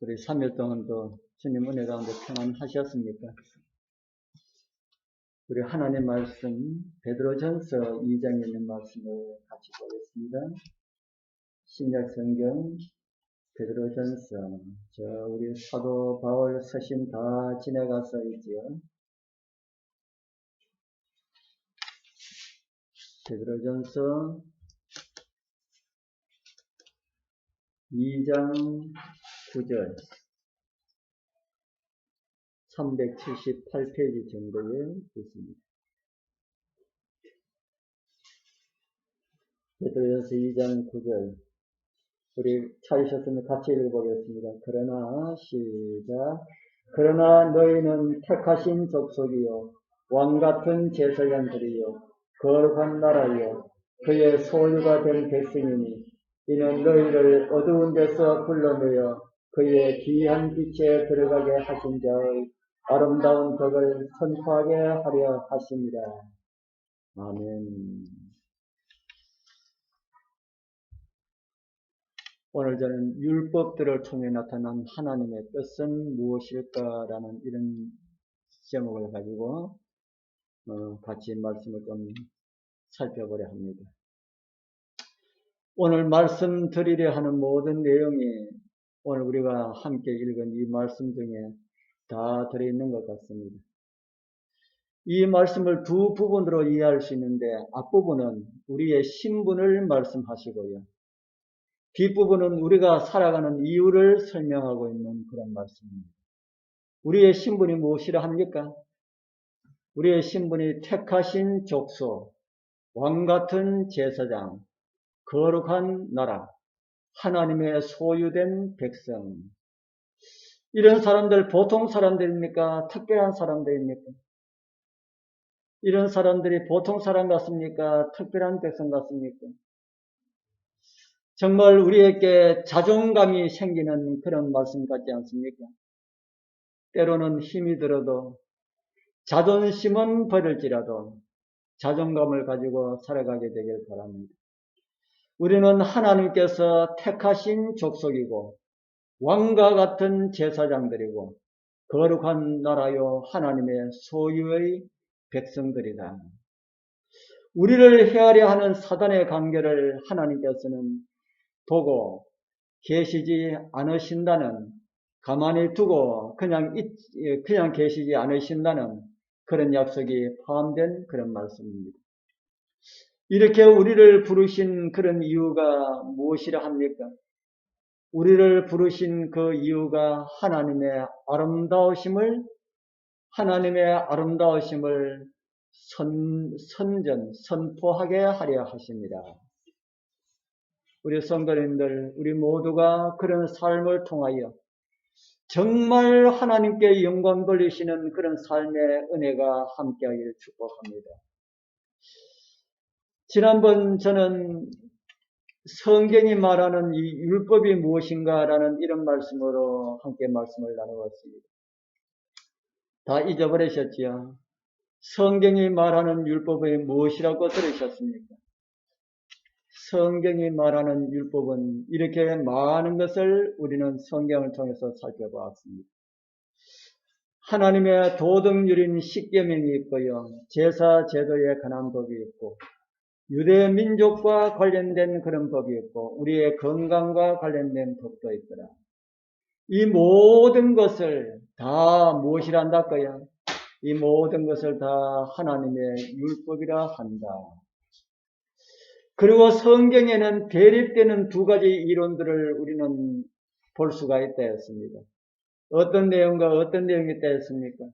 우리 3일 동안도 주님 은혜 가운데 평안하셨습니까? 우리 하나님 말씀 베드로전서 2장에 있는 말씀을 같이 보겠습니다. 신약 성경 베드로전서 우리 사도 바울 서신 다 지나가서 있지요. 베드로전서 2장 9절 378페이지 정도에 있습니다. 베드로전서 2장 9절 우리 찾으셨으면 같이 읽어보겠습니다. 그러나 너희는 택하신 족속이요 왕같은 제사장들이요 거룩한 나라요 그의 소유가 된 백성이니 이는 너희를 어두운 데서 불러내어 그의 귀한 빛에 들어가게 하신 자의 아름다운 덕을 선포하게 하려 하십니다. 아멘. 오늘 저는 율법들을 통해 나타난 하나님의 뜻은 무엇일까라는 이런 제목을 가지고 같이 말씀을 좀 살펴보려 합니다. 오늘 말씀드리려 하는 모든 내용이 오늘 우리가 함께 읽은 이 말씀 중에 다 들어있는 것 같습니다. 이 말씀을 두 부분으로 이해할 수 있는데 앞부분은 우리의 신분을 말씀하시고요. 뒷부분은 우리가 살아가는 이유를 설명하고 있는 그런 말씀입니다. 우리의 신분이 무엇이라 합니까? 우리의 신분이 택하신 족속, 왕같은 제사장, 거룩한 나라, 하나님의 소유된 백성. 이런 사람들 보통 사람들입니까? 특별한 사람들입니까? 이런 사람들이 보통 사람 같습니까? 특별한 백성 같습니까? 정말 우리에게 자존감이 생기는 그런 말씀 같지 않습니까? 때로는 힘이 들어도 자존심은 버릴지라도 자존감을 가지고 살아가게 되길 바랍니다. 우리는 하나님께서 택하신 족속이고 왕과 같은 제사장들이고 거룩한 나라요 하나님의 소유의 백성들이다. 우리를 해하려 하는 사단의 관계를 하나님께서는 보고 계시지 않으신다는, 가만히 두고 그냥 계시지 않으신다는 그런 약속이 포함된 그런 말씀입니다. 이렇게 우리를 부르신 그런 이유가 무엇이라 합니까? 우리를 부르신 그 이유가 하나님의 아름다우심을 선포하게 하려 하십니다. 우리 성도님들, 우리 모두가 그런 삶을 통하여 정말 하나님께 영광 돌리시는 그런 삶의 은혜가 함께하기를 축복합니다. 지난번 저는 성경이 말하는 이 율법이 무엇인가라는 이런 말씀으로 함께 말씀을 나누었습니다. 다 잊어버리셨지요? 성경이 말하는 율법이 무엇이라고 들으셨습니까? 성경이 말하는 율법은 이렇게 많은 것을 우리는 성경을 통해서 살펴보았습니다. 하나님의 도덕률인 십계명이 있고요. 제사 제도에 관한 법이 있고 유대 민족과 관련된 그런 법이 있고 우리의 건강과 관련된 법도 있더라. 이 모든 것을 다 무엇이라 한다고요? 이 모든 것을 다 하나님의 율법이라 한다. 그리고 성경에는 대립되는 두 가지 이론들을 우리는 볼 수가 있다 했습니다. 어떤 내용과 어떤 내용이 있다 했습니까?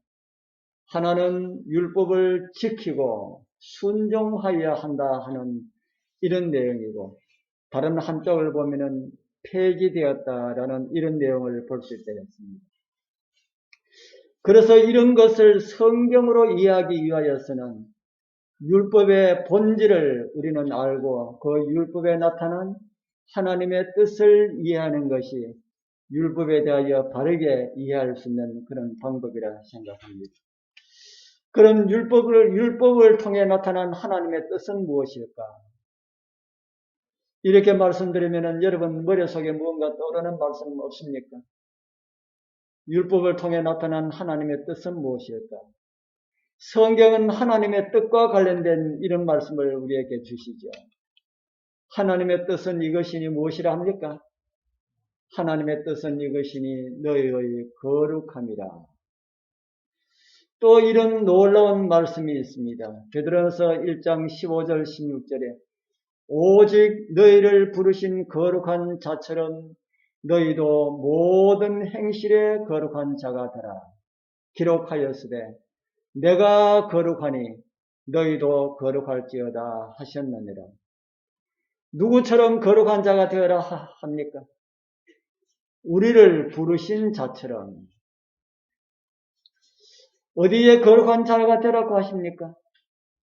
하나는 율법을 지키고 순종하여야 한다 하는 이런 내용이고 다른 한쪽을 보면은 폐지되었다라는 이런 내용을 볼 수 있다 했습니다. 그래서 이런 것을 성경으로 이해하기 위하여서는 율법의 본질을 우리는 알고 그 율법에 나타난 하나님의 뜻을 이해하는 것이 율법에 대하여 바르게 이해할 수 있는 그런 방법이라 생각합니다. 그럼 율법을 통해 나타난 하나님의 뜻은 무엇일까? 이렇게 말씀드리면 여러분 머릿속에 무언가 떠오르는 말씀 없습니까? 율법을 통해 나타난 하나님의 뜻은 무엇일까? 성경은 하나님의 뜻과 관련된 이런 말씀을 우리에게 주시죠. 하나님의 뜻은 이것이니 무엇이라 합니까? 하나님의 뜻은 이것이니 너희의 거룩함이라. 또 이런 놀라운 말씀이 있습니다. 베드로전서 1장 15절 16절에 오직 너희를 부르신 거룩한 자처럼 너희도 모든 행실에 거룩한 자가 되라. 기록하였으되 내가 거룩하니 너희도 거룩할지어다 하셨느니라. 누구처럼 거룩한 자가 되어라 합니까? 우리를 부르신 자처럼. 어디에 거룩한 자가 되라고 하십니까?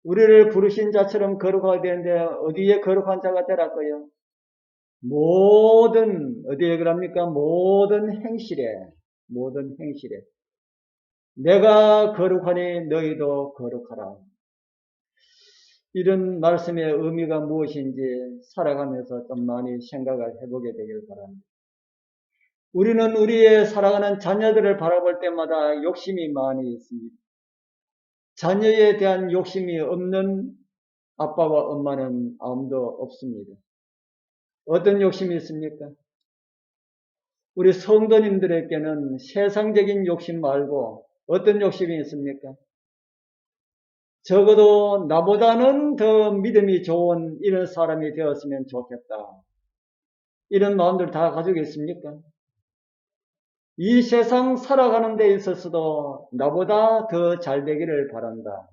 우리를 부르신 자처럼 거룩하게 되는데 어디에 거룩한 자가 되라고요? 모든 어디에 그럽니까? 모든 행실에 내가 거룩하니 너희도 거룩하라. 이런 말씀의 의미가 무엇인지 살아가면서 좀 많이 생각을 해보게 되길 바랍니다. 우리는 우리의 살아가는 자녀들을 바라볼 때마다 욕심이 많이 있습니다. 자녀에 대한 욕심이 없는 아빠와 엄마는 아무도 없습니다. 어떤 욕심이 있습니까? 우리 성도님들에게는 세상적인 욕심 말고 어떤 욕심이 있습니까? 적어도 나보다는 더 믿음이 좋은 이런 사람이 되었으면 좋겠다. 이런 마음들 다 가지고 있습니까? 이 세상 살아가는 데 있어서도 나보다 더 잘 되기를 바란다.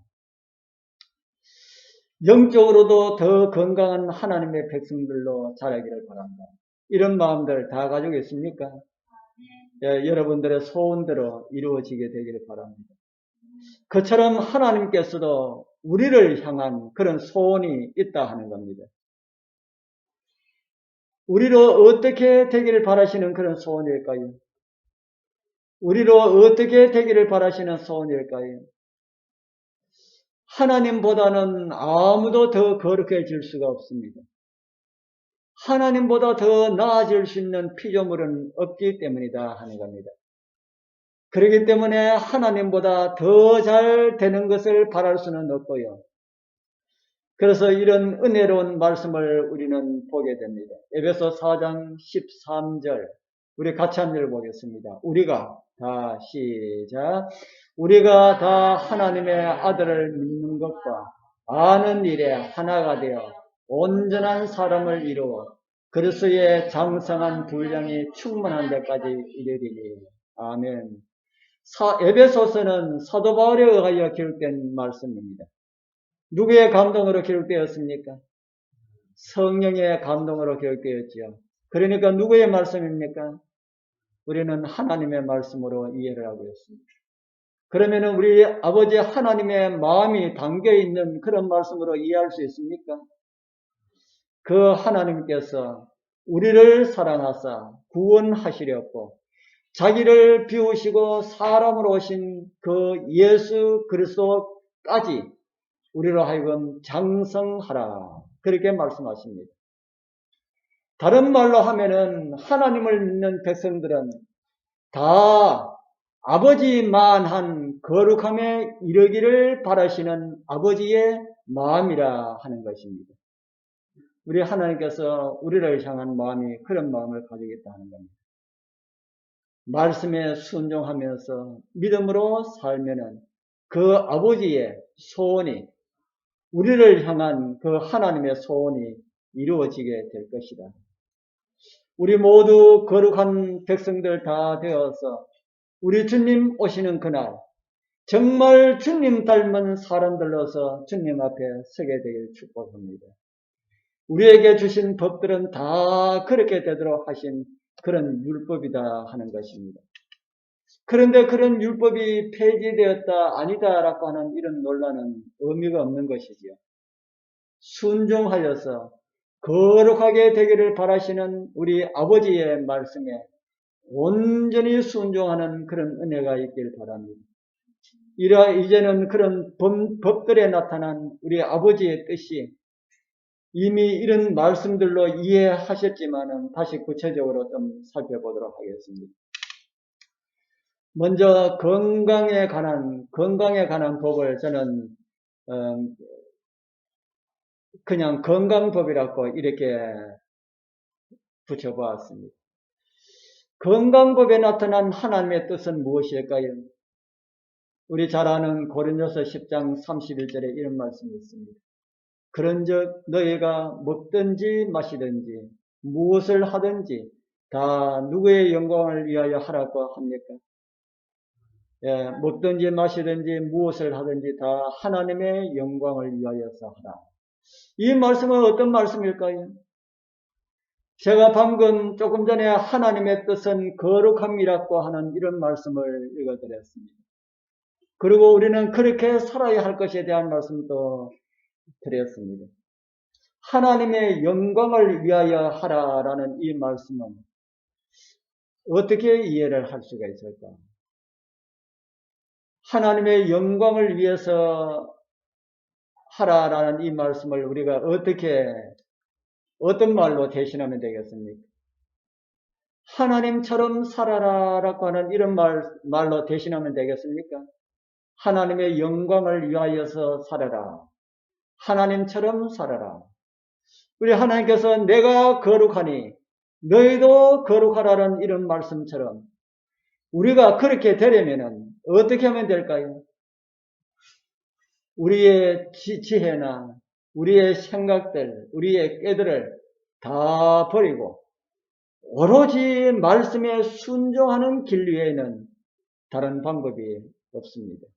영적으로도 더 건강한 하나님의 백성들로 자라기를 바란다. 이런 마음들 다 가지고 있습니까? 예, 여러분들의 소원대로 이루어지게 되기를 바랍니다. 그처럼 하나님께서도 우리를 향한 그런 소원이 있다 하는 겁니다. 우리로 어떻게 되기를 바라시는 그런 소원일까요? 우리로 어떻게 되기를 바라시는 소원일까요? 하나님보다는 아무도 더 거룩해질 수가 없습니다. 하나님보다 더 나아질 수 있는 피조물은 없기 때문이다 하는 겁니다. 그렇기 때문에 하나님보다 더 잘 되는 것을 바랄 수는 없고요. 그래서 이런 은혜로운 말씀을 우리는 보게 됩니다. 에베소 4장 13절 우리 같이 한 절 보겠습니다. 우리가 다 하나님의 아들을 믿는 것과 아는 일에 하나가 되어 온전한 사람을 이루어 그리스도의 장성한 분량이 충만한 데까지 이르리니. 아멘. 에베소서는 사도 바울에 의하여 기록된 말씀입니다. 누구의 감동으로 기록되었습니까? 성령의 감동으로 기록되었지요. 그러니까 누구의 말씀입니까? 우리는 하나님의 말씀으로 이해를 하고 있습니다. 그러면 우리 아버지 하나님의 마음이 담겨있는 그런 말씀으로 이해할 수 있습니까? 그 하나님께서 우리를 사랑하사 구원하시려고 자기를 비우시고 사람으로 오신 그 예수 그리스도까지 우리로 하여금 장성하라. 그렇게 말씀하십니다. 다른 말로 하면은 하나님을 믿는 백성들은 다 아버지만한 거룩함에 이르기를 바라시는 아버지의 마음이라 하는 것입니다. 우리 하나님께서 우리를 향한 마음이 그런 마음을 가지고 있다는 겁니다. 말씀에 순종하면서 믿음으로 살면은 그 아버지의 소원이 우리를 향한 그 하나님의 소원이 이루어지게 될 것이다. 우리 모두 거룩한 백성들 다 되어서 우리 주님 오시는 그날 정말 주님 닮은 사람들로서 주님 앞에 서게 되길 축복합니다. 우리에게 주신 법들은 다 그렇게 되도록 하신 그런 율법이다 하는 것입니다. 그런데 그런 율법이 폐지되었다 아니다라고 하는 이런 논란은 의미가 없는 것이지요. 순종하여서 거룩하게 되기를 바라시는 우리 아버지의 말씀에 온전히 순종하는 그런 은혜가 있길 바랍니다. 이제는 그런 법들에 나타난 우리 아버지의 뜻이 이미 이런 말씀들로 이해하셨지만은 다시 구체적으로 좀 살펴보도록 하겠습니다. 먼저 건강에 관한 법을 저는 그냥 건강법이라고 이렇게 붙여보았습니다. 건강법에 나타난 하나님의 뜻은 무엇일까요? 우리 잘 아는 고린도서 10장 31절에 이런 말씀이 있습니다. 그런즉 너희가 먹든지 마시든지 무엇을 하든지 다 누구의 영광을 위하여 하라고 합니까? 예, 먹든지 마시든지 무엇을 하든지 다 하나님의 영광을 위하여서 하라. 이 말씀은 어떤 말씀일까요? 제가 방금 조금 전에 하나님의 뜻은 거룩함이라고 하는 이런 말씀을 읽어드렸습니다. 그리고 우리는 그렇게 살아야 할 것에 대한 말씀도 드렸습니다. 하나님의 영광을 위하여 하라라는 이 말씀은 어떻게 이해를 할 수가 있을까? 하나님의 영광을 위해서 하라라는 이 말씀을 우리가 어떤 말로 대신하면 되겠습니까? 하나님처럼 살아라라고 하는 이런 말로 대신하면 되겠습니까? 하나님의 영광을 위하여서 살아라. 하나님처럼 살아라. 우리 하나님께서 내가 거룩하니 너희도 거룩하라는 이런 말씀처럼 우리가 그렇게 되려면 어떻게 하면 될까요? 우리의 지혜나 우리의 생각들, 우리의 꾀들을 다 버리고 오로지 말씀에 순종하는 길 외에는 다른 방법이 없습니다.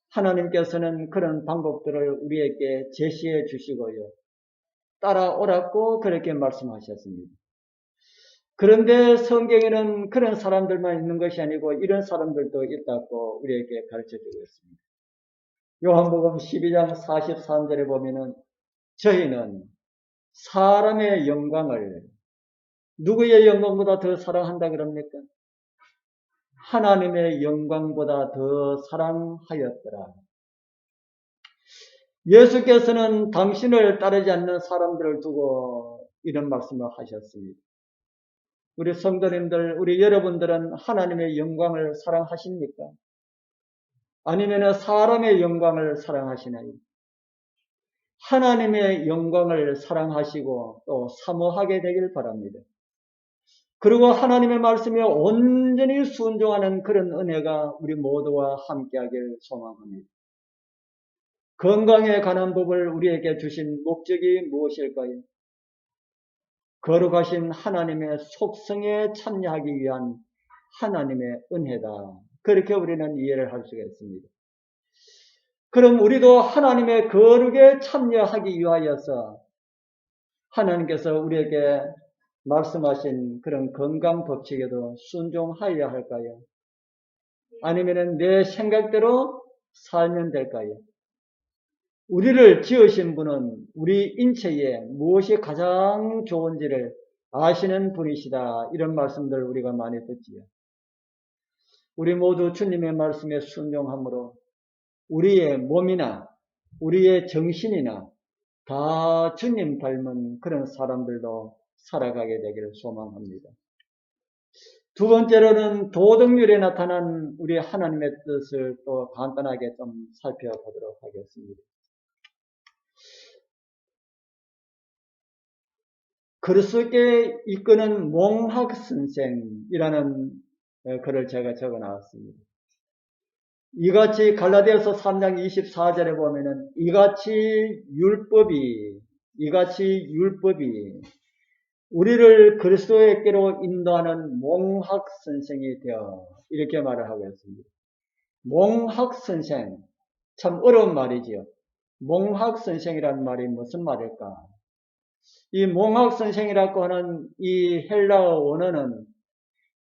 하나님께서는 그런 방법들을 우리에게 제시해 주시고요. 따라오라고 그렇게 말씀하셨습니다. 그런데 성경에는 그런 사람들만 있는 것이 아니고 이런 사람들도 있다고 우리에게 가르쳐 주고 있습니다. 요한복음 12장 43절에 보면은 저희는 사람의 영광을 누구의 영광보다 더 사랑한다 그럽니까? 하나님의 영광보다 더 사랑하였더라. 예수께서는 당신을 따르지 않는 사람들을 두고 이런 말씀을 하셨습니다. 우리 성도님들, 우리 여러분들은 하나님의 영광을 사랑하십니까? 아니면 사람의 영광을 사랑하시나요? 하나님의 영광을 사랑하시고 또 사모하게 되길 바랍니다. 그리고 하나님의 말씀에 온전히 순종하는 그런 은혜가 우리 모두와 함께하길 소망합니다. 건강에 관한 법을 우리에게 주신 목적이 무엇일까요? 거룩하신 하나님의 속성에 참여하기 위한 하나님의 은혜다. 그렇게 우리는 이해를 할 수가 있습니다. 그럼 우리도 하나님의 거룩에 참여하기 위하여서 하나님께서 우리에게 말씀하신 그런 건강 법칙에도 순종하여야 할까요? 아니면 내 생각대로 살면 될까요? 우리를 지으신 분은 우리 인체에 무엇이 가장 좋은지를 아시는 분이시다. 이런 말씀들 우리가 많이 듣지요. 우리 모두 주님의 말씀에 순종함으로 우리의 몸이나 우리의 정신이나 다 주님 닮은 그런 사람들도 살아가게 되기를 소망합니다. 두 번째로는 도덕률에 나타난 우리 하나님의 뜻을 또 간단하게 좀 살펴보도록 하겠습니다. 그리스도께 이끄는 몽학선생이라는 글을 제가 적어 나왔습니다. 이같이 갈라디아서 3장 24절에 보면은 이같이 율법이 우리를 그리스도에게로 인도하는 몽학선생이 되어 이렇게 말을 하고 있습니다. 몽학선생, 참 어려운 말이지요. 몽학선생이라는 말이 무슨 말일까? 이 몽학선생이라고 하는 이 헬라어 원어는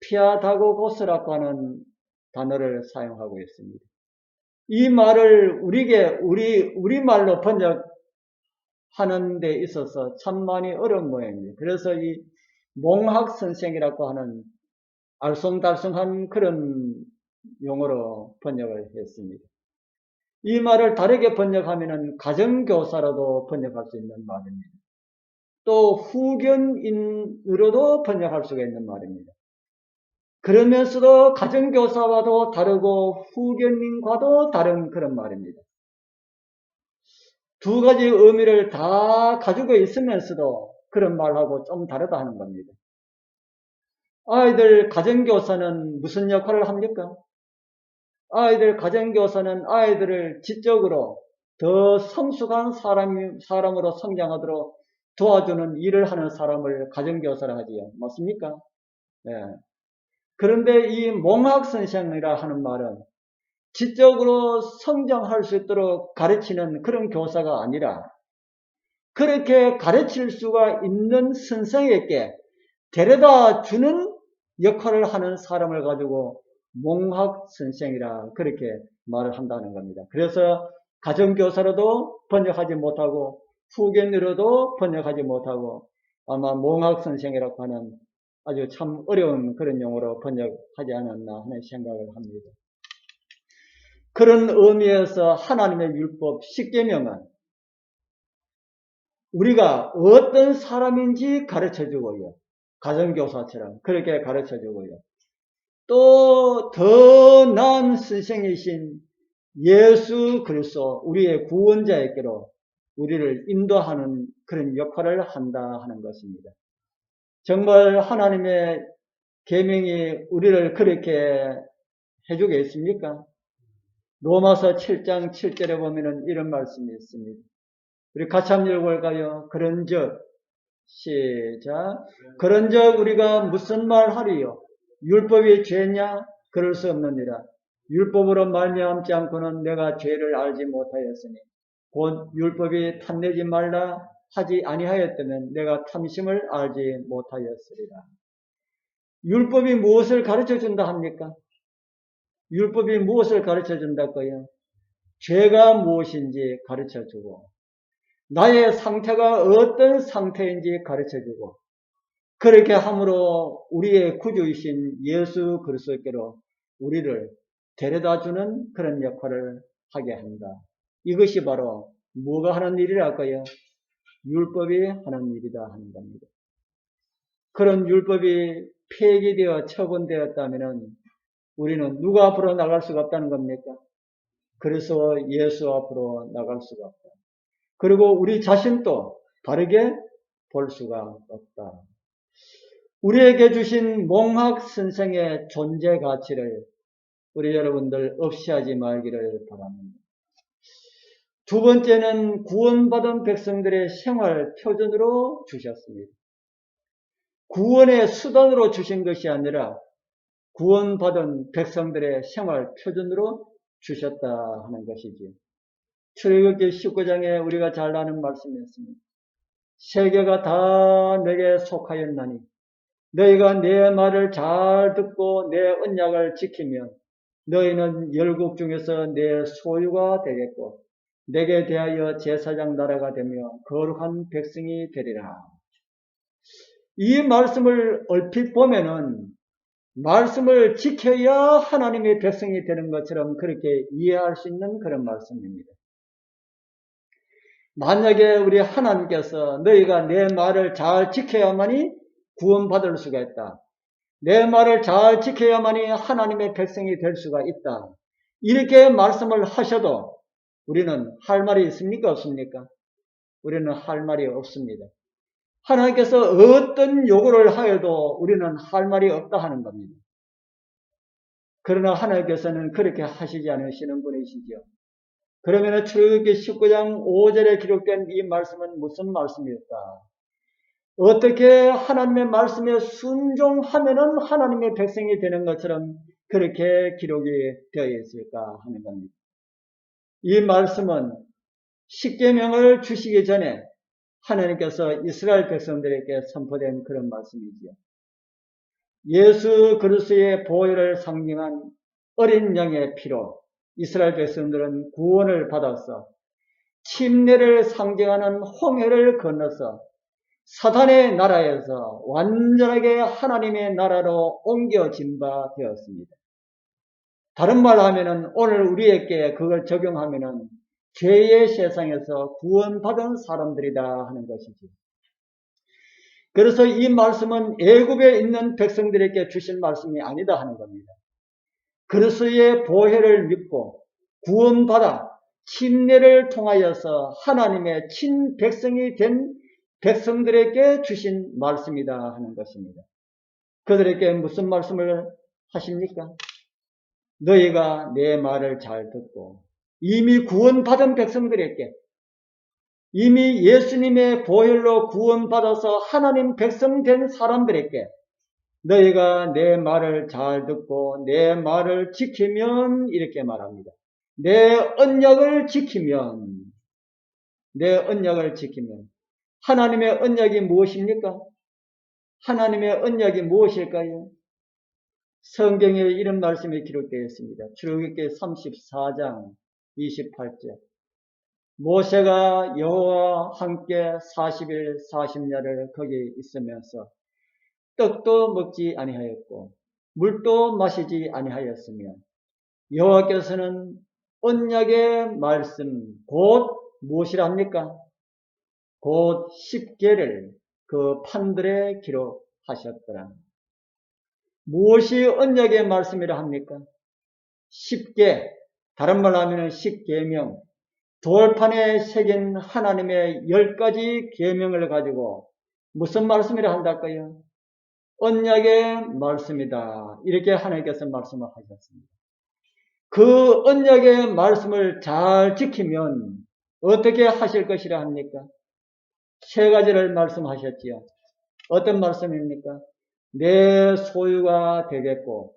피아다고고스라고 하는 단어를 사용하고 있습니다. 이 말을 우리말로 번역하는 데 있어서 참 많이 어려운 모양입니다. 그래서 이 몽학선생이라고 하는 알쏭달쏭한 그런 용어로 번역을 했습니다. 이 말을 다르게 번역하면 가정교사로도 번역할 수 있는 말입니다. 또 후견인으로도 번역할 수가 있는 말입니다. 그러면서도 가정교사와도 다르고 후견인과도 다른 그런 말입니다. 두 가지 의미를 다 가지고 있으면서도 그런 말하고 좀 다르다 하는 겁니다. 아이들 가정교사는 무슨 역할을 합니까? 아이들 가정교사는 아이들을 지적으로 더 성숙한 사람으로 성장하도록 도와주는 일을 하는 사람을 가정교사라 하지요. 맞습니까? 네. 그런데 이 몽학선생이라 하는 말은 지적으로 성장할 수 있도록 가르치는 그런 교사가 아니라 그렇게 가르칠 수가 있는 선생에게 데려다 주는 역할을 하는 사람을 가지고 몽학선생이라 그렇게 말을 한다는 겁니다. 그래서 가정교사로도 번역하지 못하고 후견으로도 번역하지 못하고 아마 몽학선생이라고 하는 아주 참 어려운 그런 용어로 번역하지 않았나 하는 생각을 합니다. 그런 의미에서 하나님의 율법 10계명은 우리가 어떤 사람인지 가르쳐주고요. 가정교사처럼 그렇게 가르쳐주고요. 또 더 나은 선생이신 예수 그리스도 우리의 구원자에게로 우리를 인도하는 그런 역할을 한다 하는 것입니다. 정말 하나님의 계명이 우리를 그렇게 해주겠습니까? 로마서 7장 7절에 보면은 이런 말씀이 있습니다. 우리 같이 한번 읽어볼까요? 그런즉 시작. 그런즉 우리가 무슨 말 하리요? 율법이 죄냐? 그럴 수 없느니라. 율법으로 말미암지 않고는 내가 죄를 알지 못하였으니 곧 율법이 탐내지 말라 하지 아니하였다면 내가 탐심을 알지 못하였으리라. 율법이 무엇을 가르쳐 준다 합니까? 율법이 무엇을 가르쳐 준다고요? 죄가 무엇인지 가르쳐 주고 나의 상태가 어떤 상태인지 가르쳐주고 그렇게 함으로 우리의 구주이신 예수 그리스도께로 우리를 데려다주는 그런 역할을 하게 한다. 이것이 바로 뭐가 하는 일이랄까요? 율법이 하는 일이다 하는 겁니다. 그런 율법이 폐기되어 처분되었다면 우리는 누가 앞으로 나갈 수가 없다는 겁니까? 그래서 예수 앞으로 나갈 수가 없다. 그리고 우리 자신도 다르게 볼 수가 없다. 우리에게 주신 몽학 선생의 존재 가치를 우리 여러분들 없이하지 말기를 바랍니다. 두 번째는 구원받은 백성들의 생활 표준으로 주셨습니다. 구원의 수단으로 주신 것이 아니라 구원받은 백성들의 생활 표준으로 주셨다 하는 것이지요. 출애굽기 19장에 우리가 잘 아는 말씀이었습니다. 세계가 다 내게 속하였나니 너희가 내 말을 잘 듣고 내 언약을 지키면 너희는 열국 중에서 내 소유가 되겠고 내게 대하여 제사장 나라가 되며 거룩한 백성이 되리라. 이 말씀을 얼핏 보면은 말씀을 지켜야 하나님의 백성이 되는 것처럼 그렇게 이해할 수 있는 그런 말씀입니다. 만약에 우리 하나님께서 너희가 내 말을 잘 지켜야만이 구원받을 수가 있다. 내 말을 잘 지켜야만이 하나님의 백성이 될 수가 있다. 이렇게 말씀을 하셔도 우리는 할 말이 있습니까? 없습니까? 우리는 할 말이 없습니다. 하나님께서 어떤 요구를 하여도 우리는 할 말이 없다 하는 겁니다. 그러나 하나님께서는 그렇게 하시지 않으시는 분이시죠. 그러면 출애굽기 19장 5절에 기록된 이 말씀은 무슨 말씀일까? 어떻게 하나님의 말씀에 순종하면은 하나님의 백성이 되는 것처럼 그렇게 기록이 되어 있을까 하는 겁니다. 이 말씀은 십계명을 주시기 전에 하나님께서 이스라엘 백성들에게 선포된 그런 말씀이지요. 예수 그리스도의 보혈을 상징한 어린 양의 피로 이스라엘 백성들은 구원을 받아서 침례를 상징하는 홍해를 건너서 사탄의 나라에서 완전하게 하나님의 나라로 옮겨진 바 되었습니다. 다른 말로 하면은 오늘 우리에게 그걸 적용하면은 죄의 세상에서 구원받은 사람들이다 하는 것이지. 그래서 이 말씀은 애굽에 있는 백성들에게 주신 말씀이 아니다 하는 겁니다. 그리스도의 보혈을 믿고 구원받아 침례를 통하여서 하나님의 친백성이 된 백성들에게 주신 말씀이다 하는 것입니다. 그들에게 무슨 말씀을 하십니까? 너희가 내 말을 잘 듣고 이미 구원받은 백성들에게 이미 예수님의 보혈로 구원받아서 하나님 백성 된 사람들에게 너희가 내 말을 잘 듣고 내 말을 지키면 이렇게 말합니다. 내 언약을 지키면 하나님의 언약이 무엇입니까? 하나님의 언약이 무엇일까요? 성경에 이런 말씀이 기록되어 있습니다. 출애굽기 34장 28절 모세가 여호와와 함께 40일 40야를 거기 있으면서 떡도 먹지 아니하였고 물도 마시지 아니하였으며 여호와께서는 언약의 말씀 곧 무엇이라 합니까? 곧 십계를 그 판들에 기록하셨더라. 무엇이 언약의 말씀이라 합니까? 십계, 다른 말로 하면 십계명, 돌판에 새긴 하나님의 10가지 계명을 가지고 무슨 말씀이라 한달까요? 언약의 말씀이다. 이렇게 하나님께서 말씀을 하셨습니다. 그 언약의 말씀을 잘 지키면 어떻게 하실 것이라 합니까? 세 가지를 말씀하셨지요. 어떤 말씀입니까? 내 소유가 되겠고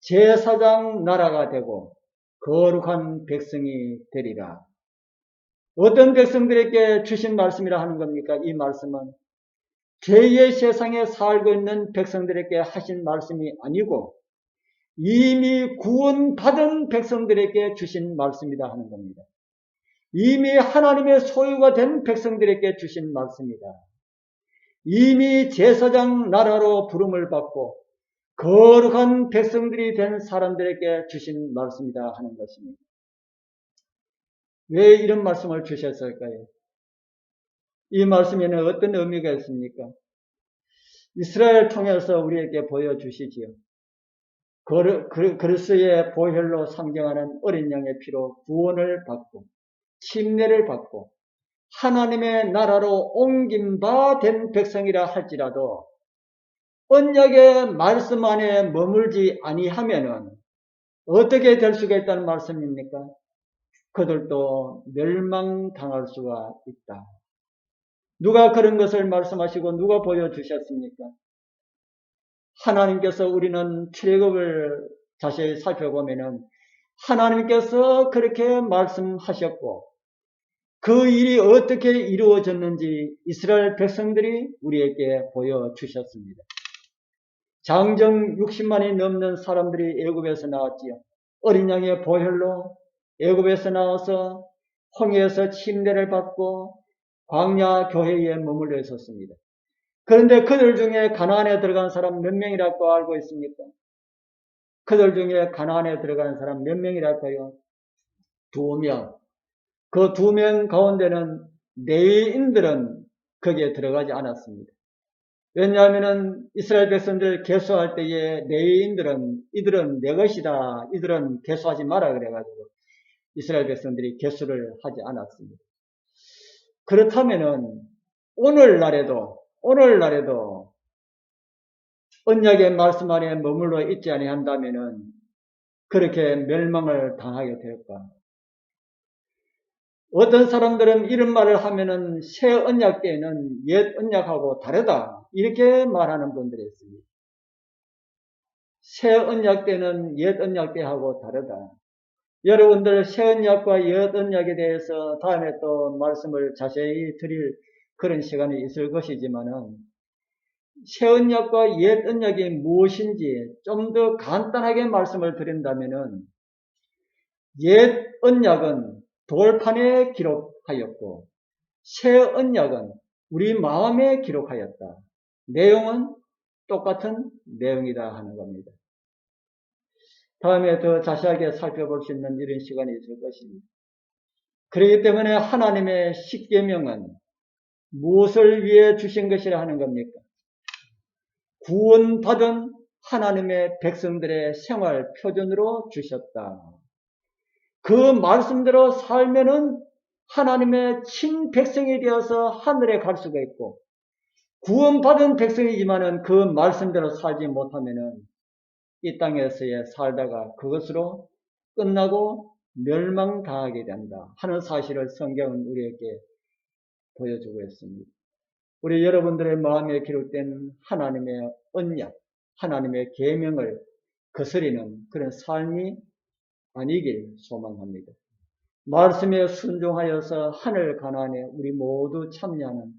제사장 나라가 되고 거룩한 백성이 되리라. 어떤 백성들에게 주신 말씀이라 하는 겁니까? 이 말씀은 죄의 세상에 살고 있는 백성들에게 하신 말씀이 아니고 이미 구원받은 백성들에게 주신 말씀이다 하는 겁니다. 이미 하나님의 소유가 된 백성들에게 주신 말씀이다. 이미 제사장 나라로 부름을 받고 거룩한 백성들이 된 사람들에게 주신 말씀이다 하는 것입니다. 왜 이런 말씀을 주셨을까요? 이 말씀에는 어떤 의미가 있습니까? 이스라엘 통해서 우리에게 보여주시지요. 그리스도의 보혈로 상징하는 어린 양의 피로 구원을 받고 침례를 받고 하나님의 나라로 옮긴 바 된 백성이라 할지라도 언약의 말씀 안에 머물지 아니하면은 어떻게 될 수가 있다는 말씀입니까? 그들도 멸망당할 수가 있다. 누가 그런 것을 말씀하시고 누가 보여주셨습니까? 하나님께서 우리는 출애굽을 자세히 살펴보면은 하나님께서 그렇게 말씀하셨고 그 일이 어떻게 이루어졌는지 이스라엘 백성들이 우리에게 보여주셨습니다. 장정 60만이 넘는 사람들이 애굽에서 나왔지요. 어린 양의 보혈로 애굽에서 나와서 홍해에서 침례를 받고 광야 교회에 머물러 있었습니다. 그런데 그들 중에 가나안에 들어간 사람 몇 명이라고 알고 있습니까? 그들 중에 가나안에 들어간 사람 몇 명이랄까요? 2명. 그 2명 가운데는 레위인들은 거기에 들어가지 않았습니다. 왜냐하면 이스라엘 백성들 계수할 때에 레위인들은 이들은 내 것이다. 이들은 계수하지 마라 그래가지고 이스라엘 백성들이 계수를 하지 않았습니다. 그렇다면은 오늘날에도 언약의 말씀 안에 머물러 있지 아니한다면은 그렇게 멸망을 당하게 될까? 어떤 사람들은 이런 말을 하면은 새 언약 때에는 옛 언약하고 다르다. 이렇게 말하는 분들이 있습니다. 새 언약 때는 옛 언약 때하고 다르다. 여러분들 새 언약과 옛 언약에 대해서 다음에 또 말씀을 자세히 드릴 그런 시간이 있을 것이지만은 새 언약과 옛 언약이 무엇인지 좀 더 간단하게 말씀을 드린다면은 옛 언약은 돌판에 기록하였고 새 언약은 우리 마음에 기록하였다. 내용은 똑같은 내용이다 하는 겁니다. 다음에 더 자세하게 살펴볼 수 있는 이런 시간이 있을 것입니다. 그렇기 때문에 하나님의 십계명은 무엇을 위해 주신 것이라 하는 겁니까? 구원받은 하나님의 백성들의 생활 표준으로 주셨다. 그 말씀대로 살면은 하나님의 친백성이 되어서 하늘에 갈 수가 있고, 구원받은 백성이지만은 그 말씀대로 살지 못하면은 이 땅에서의 살다가 그것으로 끝나고 멸망당하게 된다 하는 사실을 성경은 우리에게 보여주고 있습니다. 우리 여러분들의 마음에 기록된 하나님의 언약, 하나님의 계명을 거스리는 그런 삶이 아니길 소망합니다. 말씀에 순종하여서 하늘 가나안에 우리 모두 참여하는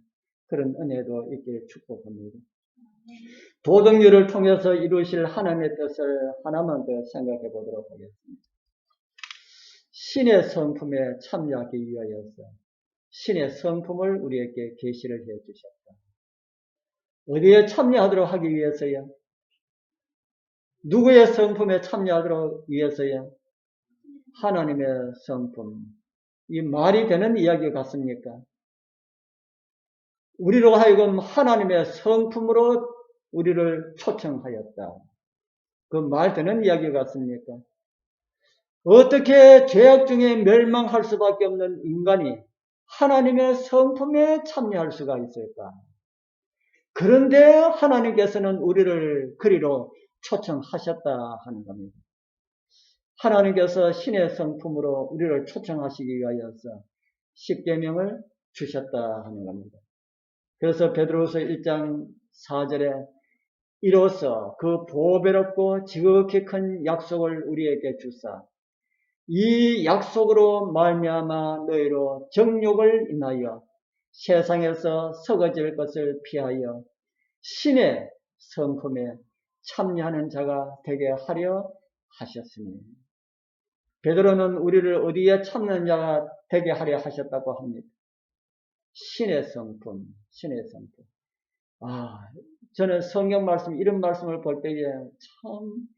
그런 은혜도 있길 축복합니다. 도덕률을 통해서 이루실 하나님의 뜻을 하나만 더 생각해 보도록 하겠습니다. 신의 성품에 참여하기 위하여서 신의 성품을 우리에게 계시를 해 주셨다. 어디에 참여하도록 하기 위해서요? 누구의 성품에 참여하도록 위해서요? 하나님의 성품. 이 말이 되는 이야기 같습니까? 우리로 하여금 하나님의 성품으로 우리를 초청하였다. 그 말 되는 이야기 같습니까? 어떻게 죄악 중에 멸망할 수밖에 없는 인간이 하나님의 성품에 참여할 수가 있을까? 그런데 하나님께서는 우리를 그리로 초청하셨다 하는 겁니다. 하나님께서 신의 성품으로 우리를 초청하시기 위하여서 십계명을 주셨다 하는 겁니다. 그래서 베드로후서 1장 4절에 이로써 그 보배롭고 지극히 큰 약속을 우리에게 주사 이 약속으로 말미암아 너희로 정욕을 인하여 세상에서 썩어질 것을 피하여 신의 성품에 참여하는 자가 되게 하려 하셨으니 베드로는 우리를 어디에 참는 자가 되게 하려 하셨다고 합니다. 신의 성품, 신의 성품. 저는 성경 말씀, 이런 말씀을 볼 때에 참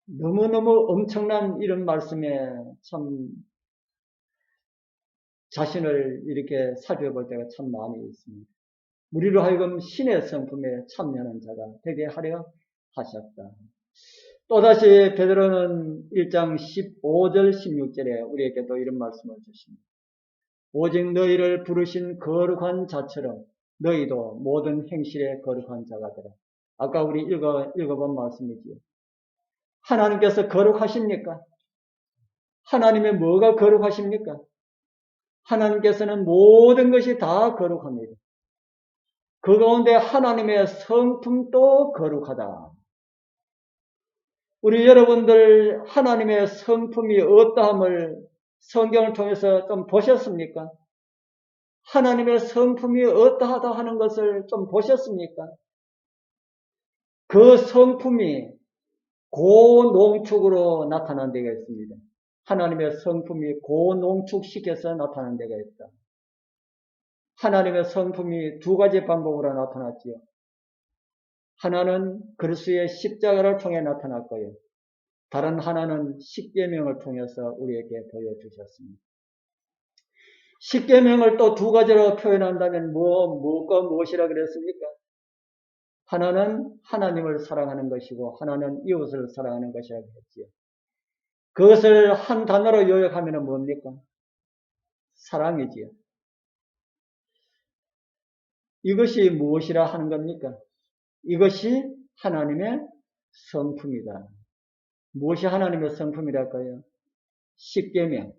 너무너무 엄청난 이런 말씀에 참 자신을 이렇게 살펴볼 때가 참 많이 있습니다. 우리로 하여금 신의 성품에 참여하는 자가 되게 하려 하셨다. 또다시 베드로는 1장 15절 16절에 우리에게 또 이런 말씀을 주십니다. 오직 너희를 부르신 거룩한 자처럼 너희도 모든 행실에 거룩한 자가 되라. 아까 우리 읽어본 말씀이지요. 하나님께서 거룩하십니까? 하나님의 뭐가 거룩하십니까? 하나님께서는 모든 것이 다 거룩합니다. 그 가운데 하나님의 성품도 거룩하다. 우리 여러분들 하나님의 성품이 어떠함을 성경을 통해서 좀 보셨습니까? 하나님의 성품이 어떠하다 하는 것을 좀 보셨습니까? 그 성품이 고농축으로 나타난 데가 있습니다. 하나님의 성품이 고농축시켜서 나타난 데가 있다. 하나님의 성품이 두 가지 방법으로 나타났지요. 하나는 그리스도의 십자가를 통해 나타났고요. 다른 하나는 십계명을 통해서 우리에게 보여주셨습니다. 십계명을 또 두 가지로 표현한다면 무엇과 무엇이라 그랬습니까? 하나는 하나님을 사랑하는 것이고 하나는 이웃을 사랑하는 것이라고 했지요. 그것을 한 단어로 요약하면 뭡니까? 사랑이지요. 이것이 무엇이라 하는 겁니까? 이것이 하나님의 성품이다. 무엇이 하나님의 성품이랄까요? 십계명.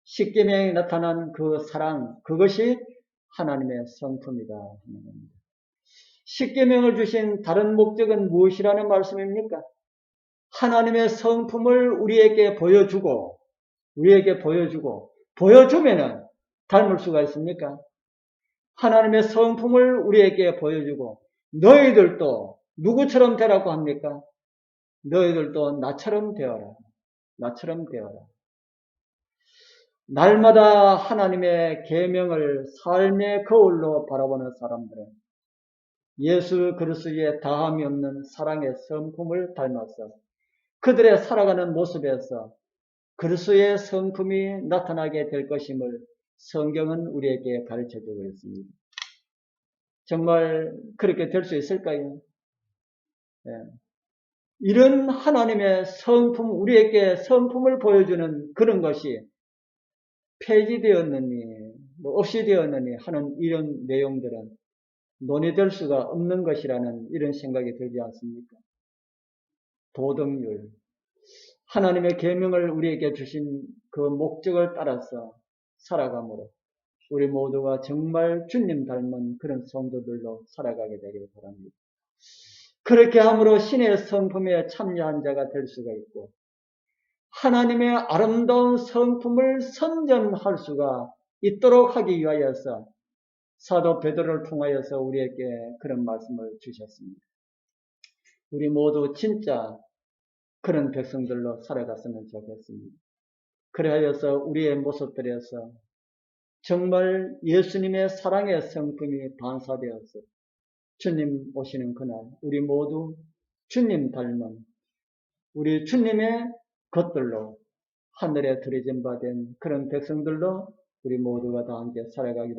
십계명에 나타난 그 사랑, 그것이 하나님의 성품이다 하는 겁니다. 십계명을 주신 다른 목적은 무엇이라는 말씀입니까? 하나님의 성품을 우리에게 보여주고 보여주면은 닮을 수가 있습니까? 하나님의 성품을 우리에게 보여주고 너희들도 누구처럼 되라고 합니까? 너희들도 나처럼 되어라. 나처럼 되어라. 날마다 하나님의 계명을 삶의 거울로 바라보는 사람들은 예수 그리스도의 다함이 없는 사랑의 성품을 닮아서 그들의 살아가는 모습에서 그리스도의 성품이 나타나게 될 것임을 성경은 우리에게 가르쳐주고 있습니다. 정말 그렇게 될 수 있을까요? 예. 이런 하나님의 성품, 우리에게 성품을 보여주는 그런 것이 폐지되었느니, 없이 되었느니 하는 이런 내용들은 논의될 수가 없는 것이라는 이런 생각이 들지 않습니까? 도덕률, 하나님의 계명을 우리에게 주신 그 목적을 따라서 살아감으로 우리 모두가 정말 주님 닮은 그런 성도들로 살아가게 되기를 바랍니다. 그렇게 함으로 신의 성품에 참여한 자가 될 수가 있고 하나님의 아름다운 성품을 선전할 수가 있도록 하기 위하여서 사도 베드로를 통하여서 우리에게 그런 말씀을 주셨습니다. 우리 모두 진짜 그런 백성들로 살아갔으면 좋겠습니다. 그래서 우리의 모습들에서 정말 예수님의 사랑의 성품이 반사되어서 주님 오시는 그날 우리 모두 주님 닮은 우리 주님의 것들로 하늘에 들여진 바 된 그런 백성들로 우리 모두가 다 함께 살아가게